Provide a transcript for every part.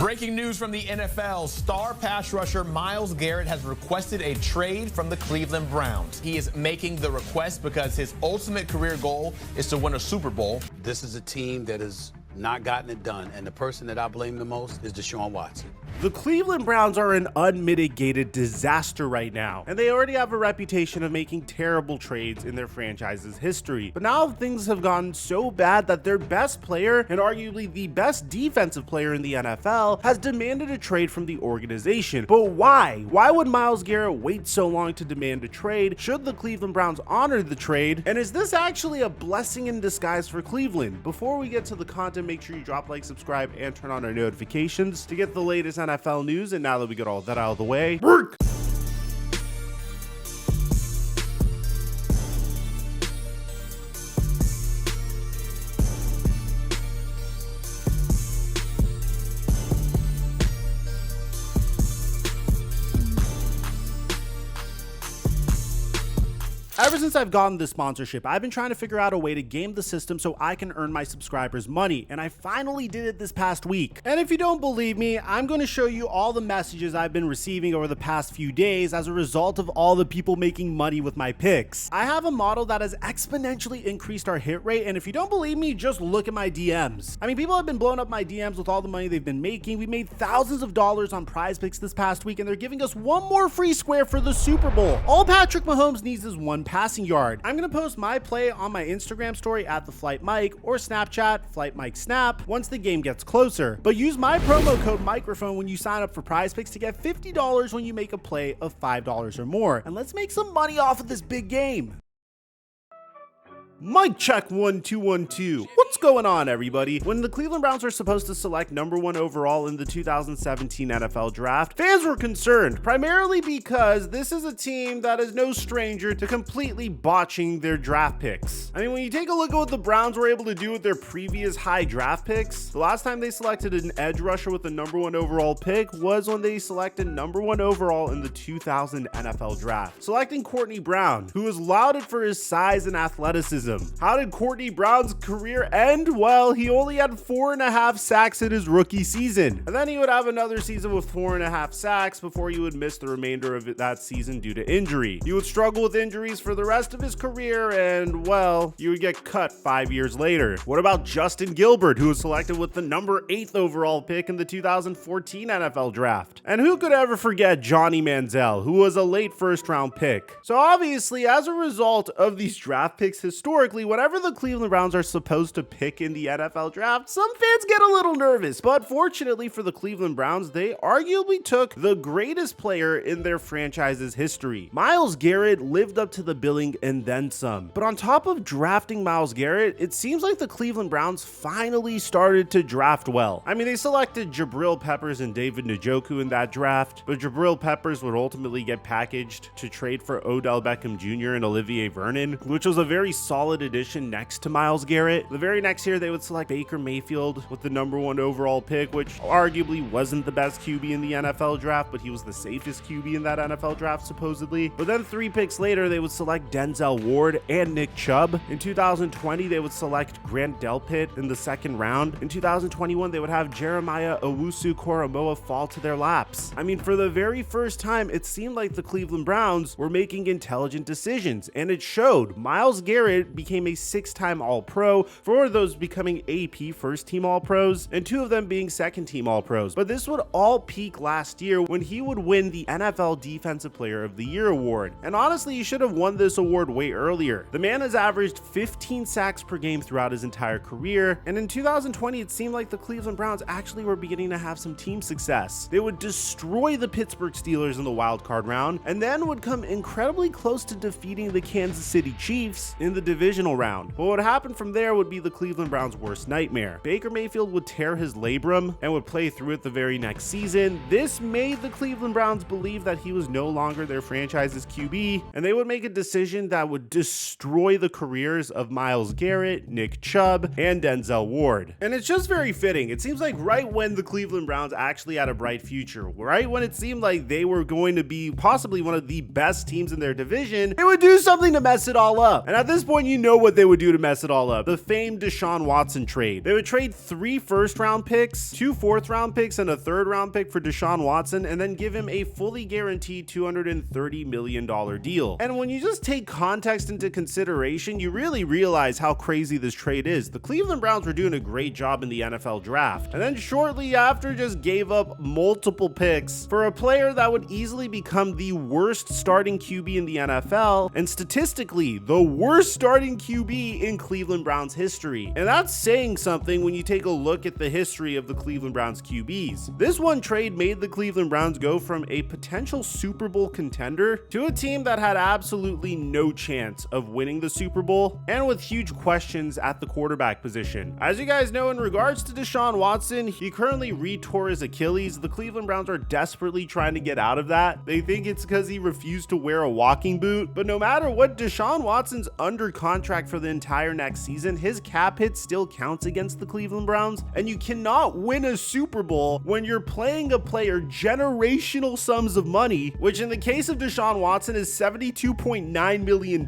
Breaking news from the NFL. Star pass rusher Myles Garrett has requested a trade from the Cleveland Browns. He is making the request because his ultimate career goal is to win a Super Bowl. This is a team that has not gotten it done, and the person that I blame the most is Deshaun Watson. The Cleveland Browns are an unmitigated disaster right now, and they already have a reputation of making terrible trades in their franchise's history. But now things have gotten so bad that their best player, and arguably the best defensive player in the NFL, has demanded a trade from the organization. But why? Why would Myles Garrett wait so long to demand a trade? Should the Cleveland Browns honor the trade? And is this actually a blessing in disguise for Cleveland? Before we get to the content, make sure you drop, like, subscribe, and turn on our notifications to get the latest NFL news. And now that we got all that out of the way, work! Ever since I've gotten this sponsorship, I've been trying to figure out a way to game the system so I can earn my subscribers money, and I finally did it this past week. And if you don't believe me, I'm going to show you all the messages I've been receiving over the past few days as a result of all the people making money with my picks. I have a model that has exponentially increased our hit rate, and if you don't believe me, just look at my DMs. I mean, people have been blowing up my DMs with all the money they've been making. We made thousands of dollars on PrizePicks this past week, and they're giving us one more free square for the Super Bowl. All Patrick Mahomes needs is one passing yard. I'm gonna post my play on my Instagram story at the Flight Mike or Snapchat Flight Mike Snap once the game gets closer. But use my promo code Mikerophone when you sign up for PrizePicks to get $50 when you make a play of $5 or more. And let's make some money off of this big game. Mic check 1 2 1 2. What's going on, everybody? When the Cleveland Browns were supposed to select #1 overall in the 2017 NFL draft, fans were concerned, primarily because this is a team that is no stranger to completely botching their draft picks. I mean, when you take a look at what the Browns were able to do with their previous high draft picks, the last time they selected an edge rusher with the #1 overall pick was when they selected #1 overall in the 2000 NFL draft, selecting Courtney Brown, who was lauded for his size and athleticism. How did Courtney Brown's career end? Well, he only had 4.5 sacks in his rookie season, and then he would have another season with 4.5 sacks before he would miss the remainder of that season due to injury. He would struggle with injuries for the rest of his career, and well, he would get cut 5 years later. What about Justin Gilbert, who was selected with the #8 overall pick in the 2014 NFL draft? And who could ever forget Johnny Manziel, who was a late first-round pick? So obviously, as a result of these draft picks historically, whatever the Cleveland Browns are supposed to pick in the NFL draft, some fans get a little nervous. But fortunately for the Cleveland Browns, they arguably took the greatest player in their franchise's history. Myles Garrett lived up to the billing and then some. But on top of drafting Myles Garrett, it seems like the Cleveland Browns finally started to draft well. I mean, they selected Jabril Peppers and David Njoku in that draft, but Jabril Peppers would ultimately get packaged to trade for Odell Beckham Jr. and Olivier Vernon, which was a very solid addition next to Myles Garrett. The very next year, they would select Baker Mayfield with the #1 overall pick, which arguably wasn't the best QB in the NFL draft, but he was the safest QB in that NFL draft, supposedly. But then 3 picks later, they would select Denzel Ward and Nick Chubb. In 2020, they would select Grant Delpit in the 2nd round. In 2021, they would have Jeremiah Owusu-Koramoah fall to their laps. I mean, for the very first time, it seemed like the Cleveland Browns were making intelligent decisions, and it showed. Myles Garrett became a 6-time All-Pro, 4 of those becoming AP first-team All-Pros, and 2 of them being second-team All-Pros. But this would all peak last year when he would win the NFL Defensive Player of the Year award. And honestly, he should have won this award way earlier. The man has averaged 15 sacks per game throughout his entire career, and in 2020, it seemed like the Cleveland Browns actually were beginning to have some team success. They would destroy the Pittsburgh Steelers in the wild card round, and then would come incredibly close to defeating the Kansas City Chiefs in the divisional round. But what happened from there would be the Cleveland Browns' worst nightmare. Baker Mayfield would tear his labrum and would play through it the very next season. This made the Cleveland Browns believe that he was no longer their franchise's QB, and they would make a decision that would destroy the careers of Myles Garrett, Nick Chubb, and Denzel Ward. And it's just very fitting. It seems like right when the Cleveland Browns actually had a bright future, right when it seemed like they were going to be possibly one of the best teams in their division, they would do something to mess it all up. And at this point, you know what they would do to mess it all up. The famed Deshaun Watson trade. They would trade 3 first-round picks, 2 fourth-round picks, and a third-round pick for Deshaun Watson, and then give him a fully guaranteed $230 million deal. And when you just take context into consideration, you really realize how crazy this trade is. The Cleveland Browns were doing a great job in the NFL draft, and then shortly after just gave up multiple picks for a player that would easily become the worst starting QB in the NFL, and statistically the worst starting QB in Cleveland Browns history. And that's saying something when you take a look at the history of the Cleveland Browns QBs. This one trade made the Cleveland Browns go from a potential Super Bowl contender to a team that had absolutely no chance of winning the Super Bowl, and with huge questions at the quarterback position. As you guys know, in regards to Deshaun Watson, he currently re-tore his Achilles. The Cleveland Browns are desperately trying to get out of that. They think it's because he refused to wear a walking boot, but no matter what, Deshaun Watson's under contract for the entire next season. His cap hit still counts against the Cleveland Browns, and you cannot win a Super Bowl when you're playing a player generational sums of money, which in the case of Deshaun Watson is $72.9 million,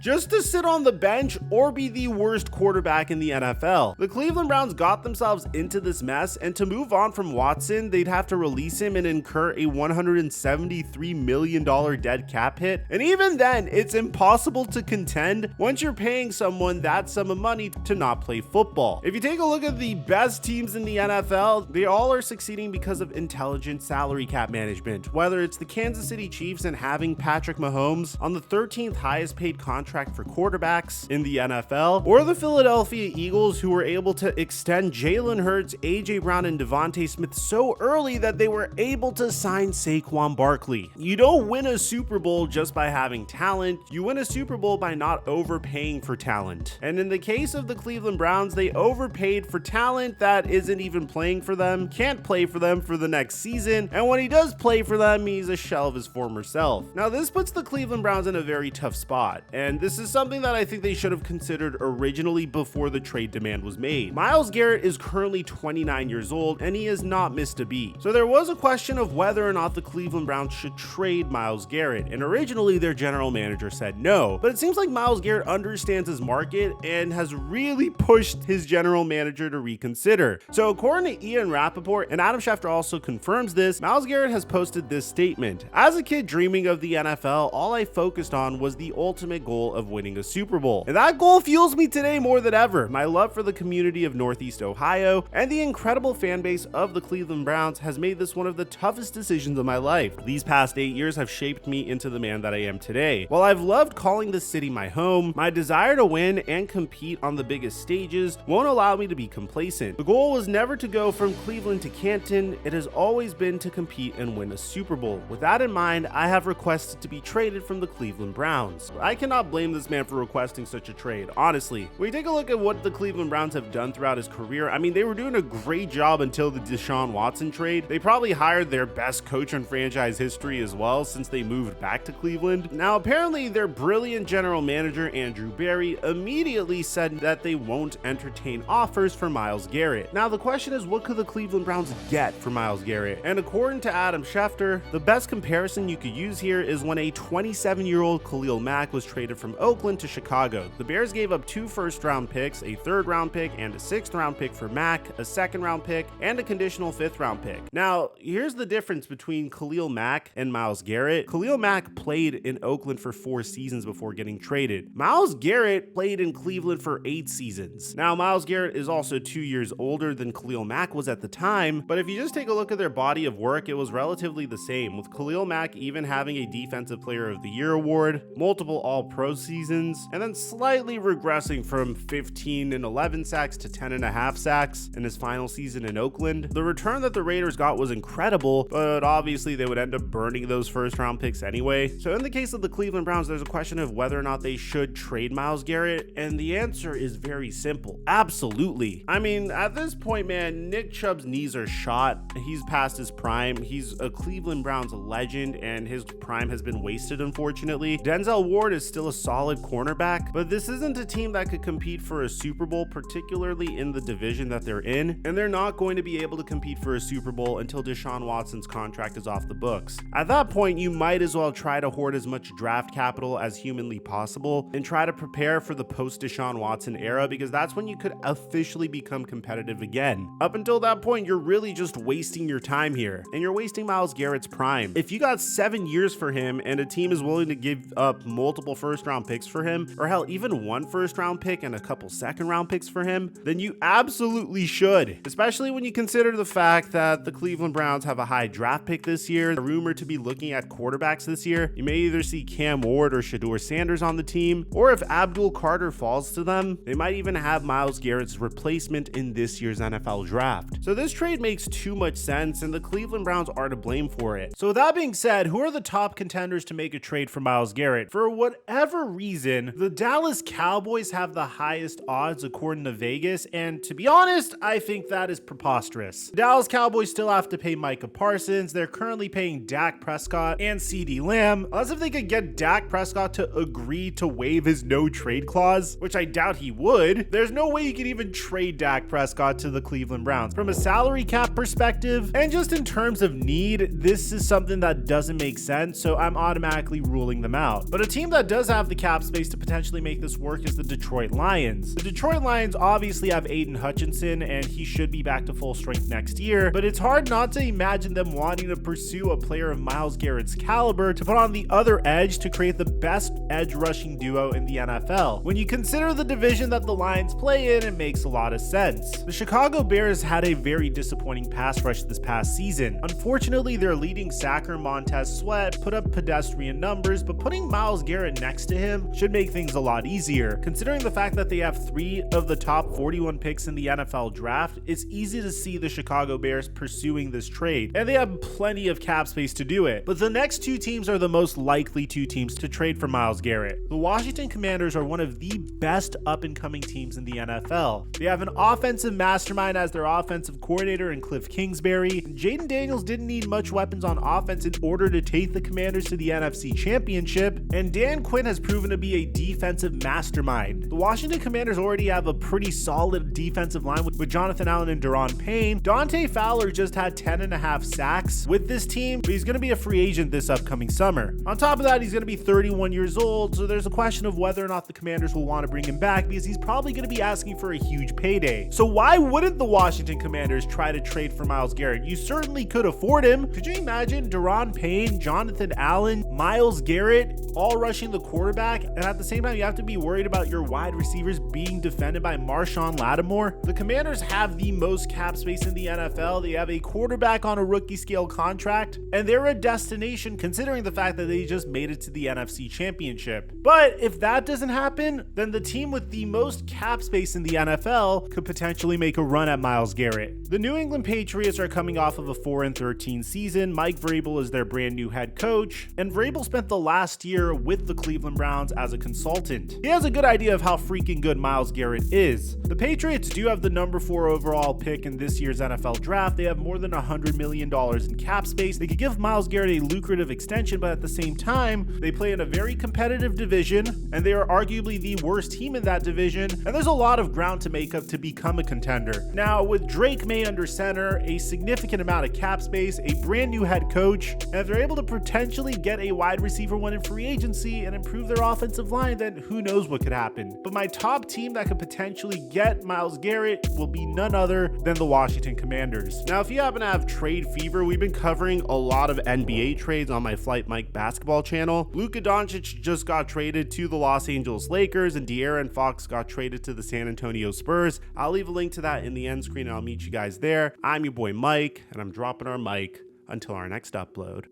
just to sit on the bench or be the worst quarterback in the NFL. The Cleveland Browns got themselves into this mess, and to move on from Watson, they'd have to release him and incur a $173 million dead cap hit. And even then, it's impossible to contend once you're paying someone that sum of money to not play football. If you take a look at the best teams in the NFL, they all are succeeding because of intelligent salary cap management. Whether it's the Kansas City Chiefs and having Patrick Mahomes on the 13th highest paid contract for quarterbacks in the NFL, or the Philadelphia Eagles, who were able to extend Jalen Hurts, AJ Brown, and Devontae Smith so early that they were able to sign Saquon Barkley. You don't win a Super Bowl just by having talent. You win a Super Bowl by not overpaying for talent. And in the case of the Cleveland Browns, they overpaid for talent that isn't even playing for them, can't play for them for the next season, and when he does play for them, he's a shell of his former self. Now, this puts the Cleveland Browns in a very tough spot, and this is something that I think they should have considered originally before the trade demand was made. Myles Garrett is currently 29 years old, and he has not missed a beat. So there was a question of whether or not the Cleveland Browns should trade Myles Garrett, and originally their general manager said no, but it seems like Myles Garrett understands his market and has really pushed his general manager to reconsider. So according to Ian Rappaport, and Adam Schefter also confirms this, Myles Garrett has posted this statement: "As a kid dreaming of the NFL, all I focused on was the ultimate goal of winning a Super Bowl. And that goal fuels me today more than ever. My love for the community of Northeast Ohio and the incredible fan base of the Cleveland Browns has made this one of the toughest decisions of my life. These past 8 years have shaped me into the man that I am today. While I've loved calling this city my home, my desire to win and compete on the biggest stages won't allow me to be complacent. The goal was never to go from Cleveland to Canton. It has always been to compete and win a Super Bowl. With that in mind, I have requested to be traded from the Cleveland Browns." I cannot blame this man for requesting such a trade, honestly. When you take a look at what the Cleveland Browns have done throughout his career, I mean, they were doing a great job until the Deshaun Watson trade. They probably hired their best coach in franchise history as well, since they moved back to Cleveland. Now, apparently their brilliant general manager, Andrew Berry, immediately said that they won't entertain offers for Myles Garrett. Now, the question is, what could the Cleveland Browns get for Myles Garrett? And according to Adam Schefter, the best comparison you could use here is when a 27-year-old Khalil Mack was traded from Oakland to Chicago. The Bears gave up 2 first-round picks, a third-round pick, and a 6th-round pick for Mack, a 2nd-round pick, and a conditional 5th-round pick. Now, here's the difference between Khalil Mack and Myles Garrett. Khalil Mack played in Oakland for 4 seasons before getting traded. Myles Garrett played in Cleveland for 8 seasons. Now, Myles Garrett is also 2 years older than Khalil Mack was at the time, but if you just take a look at their body of work, it was relatively the same, with Khalil Mack even having a Defensive Player of the Year award, multiple All-Pro seasons, and then slightly regressing from 15 and 11 sacks to 10.5 sacks in his final season in Oakland. The return that the Raiders got was incredible, but obviously they would end up burning those first-round picks anyway. So in the case of the Cleveland Browns, there's a question of whether or not they should trade Myles Garrett, and the answer is very simple: absolutely. I mean, at this point, man, Nick Chubb's knees are shot. He's past his prime. He's a Cleveland Browns legend, and his prime has been wasted, unfortunately. Denzel Ward is still a solid cornerback, but this isn't a team that could compete for a Super Bowl, particularly in the division that they're in, and they're not going to be able to compete for a Super Bowl until Deshaun Watson's contract is off the books. At that point, you might as well try to hoard as much draft capital as humanly possible and try to prepare for the post-Deshaun Watson era, because that's when you could officially become competitive again. Up until that point, you're really just wasting your time here, and you're wasting Myles Garrett's prime. If you got 7 years for him and a team is willing to give up multiple first-round picks for him, or hell, even one first-round pick and a couple second-round picks for him, then you absolutely should, especially when you consider the fact that the Cleveland Browns have a high draft pick this year. They're rumored to be looking at quarterbacks this year. You may either see Cam Ward or Shedeur Sanders on the team, or if Abdul Carter falls to them, they might even have Myles Garrett's replacement in this year's NFL draft. So this trade makes too much sense, and the Cleveland Browns are to blame for it. So with that being said, who are the top contenders to make a trade for Myles Garrett? For whatever reason, the Dallas Cowboys have the highest odds according to Vegas, and to be honest, I think that is preposterous. The Dallas Cowboys still have to pay Micah Parsons. They're currently paying Dak Prescott and CeeDee Lamb, unless if they could get Dak Prescott to agree to waive his no trade clause, which I doubt he would. There's no way you could even trade Dak Prescott to the Cleveland Browns. From a salary cap perspective, and just in terms of need, this is something that doesn't make sense, so I'm automatically ruling them out. But a team that does have the cap space to potentially make this work is the Detroit Lions. The Detroit Lions obviously have Aiden Hutchinson, and he should be back to full strength next year, but it's hard not to imagine them wanting to pursue a player of Myles Garrett's caliber to put on the other edge to create the best edge rushing duo in the NFL. When you consider the division that the Lions play in, it makes a lot of sense. The Chicago Bears had a very disappointing pass rush this past season. Unfortunately, their leading sacker Montez Sweat put up pedestrian numbers, but putting Myles Garrett next to him should make things a lot easier. Considering the fact that they have 3 of the top 41 picks in the NFL draft, it's easy to see the Chicago Bears pursuing this trade, and they have plenty of cap space to do it. But the next 2 teams are the most likely 2 teams to trade for Myles Garrett. The Washington Commanders are one of the best up-and-coming teams in the NFL. They have an offensive mastermind as their offensive coordinator in Cliff Kingsbury. Jaden Daniels didn't need much weapons on offense in order to take the Commanders to the NFC Championship, and Dan Quinn has proven to be a defensive mastermind. The Washington Commanders already have a pretty solid defensive line with Jonathan Allen and Daron Payne. Dante Fowler just had 10.5 sacks with this team, but he's going to be a free agent this upcoming summer. On top of that, he's going to be 31 years old, so there's a question of whether or not the Commanders will want to bring him back, because he's probably going to be asking for a huge payday. So why wouldn't the Washington Commanders try to trade for Myles Garrett? You certainly could afford him. Could you imagine Daron Payne, Jonathan Allen, Myles Garrett all rushing the quarterback, and at the same time you have to be worried about your wide receivers being defended by Marshawn Lattimore? The Commanders have the most cap space in the NFL. They have a quarterback on a rookie scale contract, and they're a destination considering the fact that they just made it to the NFC Championship. But if that doesn't happen, then the team with the most cap space in the NFL could potentially make a run at Myles Garrett. The New England Patriots are coming off of a 4-13 season. Mike Vrabel is their brand new head coach, and Vrabel spent the last year with the Cleveland Browns as a consultant. He has a good idea of how freaking good Myles Garrett is. The Patriots do have the number 4 overall pick in this year's NFL draft. They have more than $100 million in cap space. They could give Myles Garrett a lucrative extension, but at the same time, they play in a very competitive division, and they are arguably the worst team in that division, and there's a lot of ground to make up to become a contender. Now, with Drake May under center, a significant amount of cap space, a brand new head coach, and if they're able to potentially get a wide receiver one in free agency and improve their offensive line, then who knows what could happen. But my top team that could potentially get Myles Garrett will be none other than the Washington Commanders. Now, if you happen to have trade fever, we've been covering a lot of NBA trades on my Flight Mike basketball channel. Luka Doncic just got traded to the Los Angeles Lakers, and De'Aaron Fox got traded to the San Antonio Spurs. I'll leave a link to that in the end screen, and I'll meet you guys there. I'm your boy Mike, and I'm dropping our mic until our next upload.